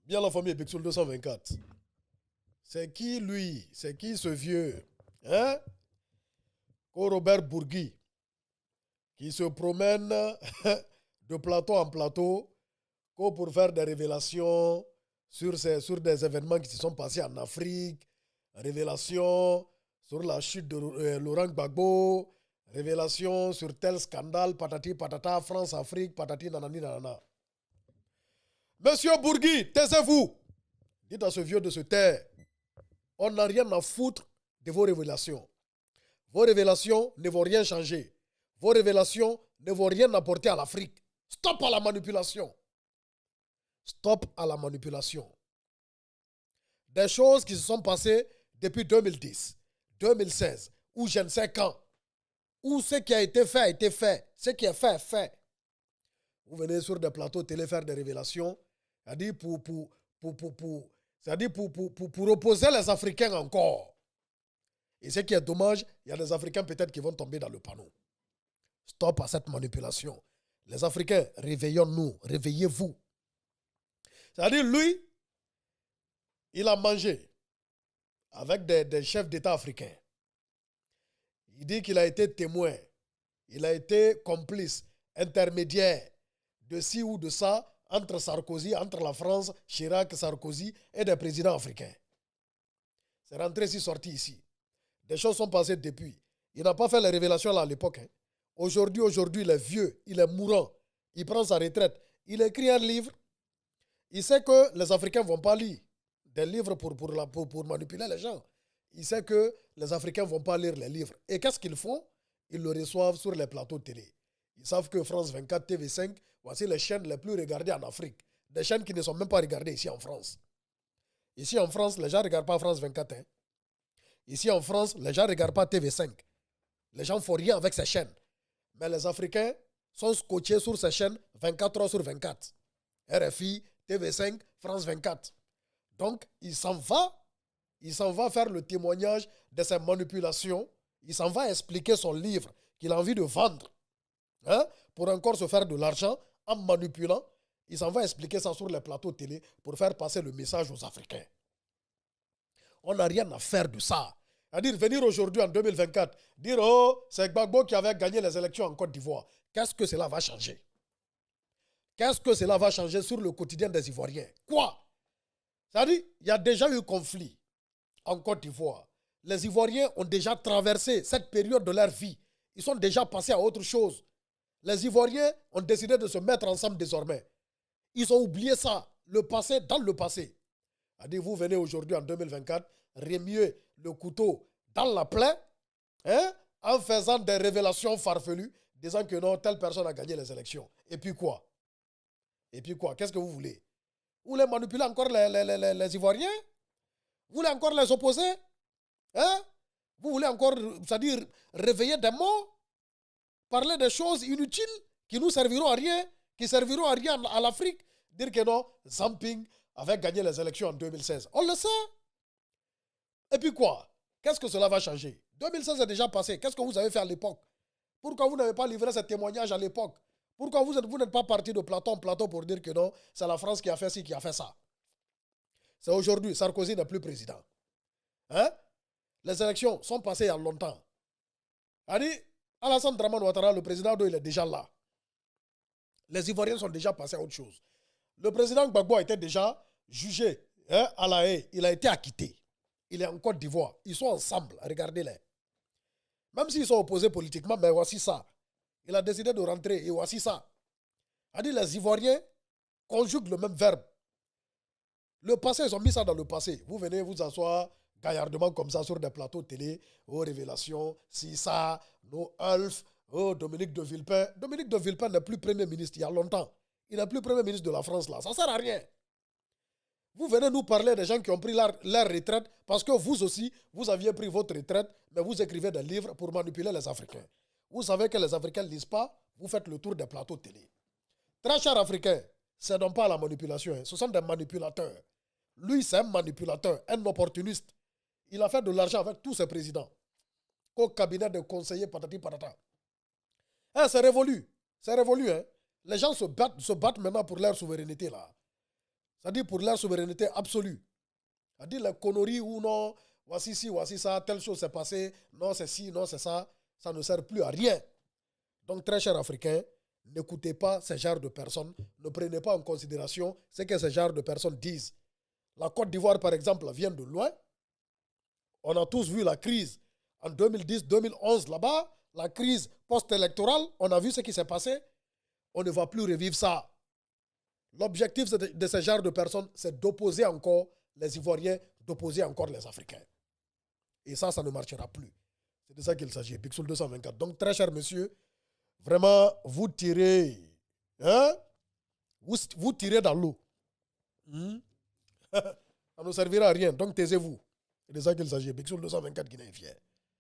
Bien la famille Bixul 224. C'est qui lui? C'est qui ce vieux? Hein? Robert Bourgui, qui se promène de plateau en plateau pour faire des révélations sur des événements qui se sont passés en Afrique, révélations sur la chute de Laurent Gbagbo, révélations sur tel scandale, patati patata, France-Afrique, patati nanani nanana. Monsieur Bourgui, taisez-vous. Dites à ce vieux de se taire. On n'a rien à foutre de vos révélations. Vos révélations ne vont rien changer. Vos révélations ne vont rien apporter à l'Afrique. Stop à la manipulation. Stop à la manipulation. Des choses qui se sont passées depuis 2010, 2016, ou je ne sais quand, où ce qui a été fait a été fait. Ce qui est fait est fait. Vous venez sur des plateaux télé faire des révélations, c'est-à-dire pour opposer les Africains encore. Et ce qui est dommage, il y a des Africains peut-être qui vont tomber dans le panneau. Stop à cette manipulation. Les Africains, réveillons-nous, réveillez-vous. C'est-à-dire, lui, il a mangé avec des chefs d'État africains. Il dit qu'il a été témoin, il a été complice, intermédiaire de ci ou de ça entre Sarkozy, entre la France, Chirac, Sarkozy et des présidents africains. C'est rentré ici, sorti ici. Des choses sont passées depuis. Il n'a pas fait les révélations là à l'époque. Hein. Aujourd'hui, il est vieux, il est mourant. Il prend sa retraite. Il écrit un livre. Il sait que les Africains ne vont pas lire des livres pour manipuler les gens. Il sait que les Africains ne vont pas lire les livres. Et qu'est-ce qu'ils font? Ils le reçoivent sur les plateaux de télé. Ils savent que France 24, TV5, voici les chaînes les plus regardées en Afrique. Des chaînes qui ne sont même pas regardées ici en France. Ici en France, les gens ne regardent pas France 24. Hein. Ici en France, les gens ne regardent pas TV5. Les gens ne font rien avec ces chaînes. Mais les Africains sont scotchés sur ces chaînes 24 heures sur 24. RFI, TV5, France 24. Donc, il s'en va faire le témoignage de ces manipulations. Il s'en va expliquer son livre qu'il a envie de vendre. Hein, pour encore se faire de l'argent en manipulant. Il s'en va expliquer ça sur les plateaux télé pour faire passer le message aux Africains. On n'a rien à faire de ça. C'est-à-dire venir aujourd'hui en 2024, dire oh, c'est Gbagbo qui avait gagné les élections en Côte d'Ivoire. Qu'est-ce que cela va changer? Qu'est-ce que cela va changer sur le quotidien des Ivoiriens? Quoi? C'est-à-dire, il y a déjà eu conflit en Côte d'Ivoire. Les Ivoiriens ont déjà traversé cette période de leur vie. Ils sont déjà passés à autre chose. Les Ivoiriens ont décidé de se mettre ensemble désormais. Ils ont oublié ça, le passé dans le passé. C'est-à-dire, vous venez aujourd'hui en 2024 remuer le couteau dans la plaie, hein, en faisant des révélations farfelues, disant que non, telle personne a gagné les élections. Et puis quoi? Et puis quoi? Qu'est-ce que vous voulez? Vous voulez manipuler encore les Ivoiriens? Vous voulez encore les opposer? Hein? Vous voulez encore, c'est-à-dire, réveiller des morts? Parler des choses inutiles qui nous serviront à rien, qui serviront à rien à l'Afrique? Dire que non, Zamping avait gagné les élections en 2016. On le sait. Et puis quoi? Qu'est-ce que cela va changer? 2016 est déjà passé. Qu'est-ce que vous avez fait à l'époque? Pourquoi vous n'avez pas livré ce témoignage à l'époque? Pourquoi vous n'êtes pas parti de plateau en plateau pour dire que non, c'est la France qui a fait ci, qui a fait ça? C'est aujourd'hui, Sarkozy n'est plus président. Hein? Les élections sont passées il y a longtemps. Alassane Draman Ouattara, le président, il est déjà là. Les Ivoiriens sont déjà passés à autre chose. Le président Gbagbo était déjà jugé à La Haye. Il a été acquitté. Il est en Côte d'Ivoire. Ils sont ensemble. Regardez-les. Même s'ils sont opposés politiquement, mais voici ça. Il a décidé de rentrer et voici ça. Les Ivoiriens conjuguent le même verbe. Le passé, ils ont mis ça dans le passé. Vous venez vous asseoir gaillardement comme ça sur des plateaux télé. Oh, révélation, si ça, nos Ulf, oh, Dominique de Villepin. Dominique de Villepin n'est plus Premier ministre il y a longtemps. Il n'est plus Premier ministre de la France là. Ça ne sert à rien. Vous venez nous parler des gens qui ont pris leur retraite parce que vous aussi, vous aviez pris votre retraite, mais vous écrivez des livres pour manipuler les Africains. Vous savez que les Africains ne lisent pas, vous faites le tour des plateaux télé. Très chers Africains, ce n'est pas la manipulation, hein. Ce sont des manipulateurs. Lui, c'est un manipulateur, un opportuniste. Il a fait de l'argent avec tous ses présidents. Au cabinet de conseillers, patati patata. Hein, c'est révolu. C'est révolu. Hein. Les gens se battent maintenant pour leur souveraineté là. C'est-à-dire pour leur souveraineté absolue. C'est-à-dire les conneries ou non, voici ci, voici ça, telle chose s'est passée, non c'est ci, non c'est ça, ça ne sert plus à rien. Donc très chers Africains, n'écoutez pas ce genre de personnes, ne prenez pas en considération ce que ce genre de personnes disent. La Côte d'Ivoire par exemple vient de loin. On a tous vu la crise en 2010-2011 là-bas, la crise post-électorale, on a vu ce qui s'est passé. On ne va plus revivre ça. L'objectif de ce genre de personnes, c'est d'opposer encore les Ivoiriens, d'opposer encore les Africains. Et ça ne marchera plus. C'est de ça qu'il s'agit. Bixoul 224. Donc, très cher monsieur, vraiment, vous tirez, hein? Vous tirez dans l'eau. Ça ne servira à rien. Donc, taisez-vous. C'est de ça qu'il s'agit. Bixoul 224 Guinée est fier.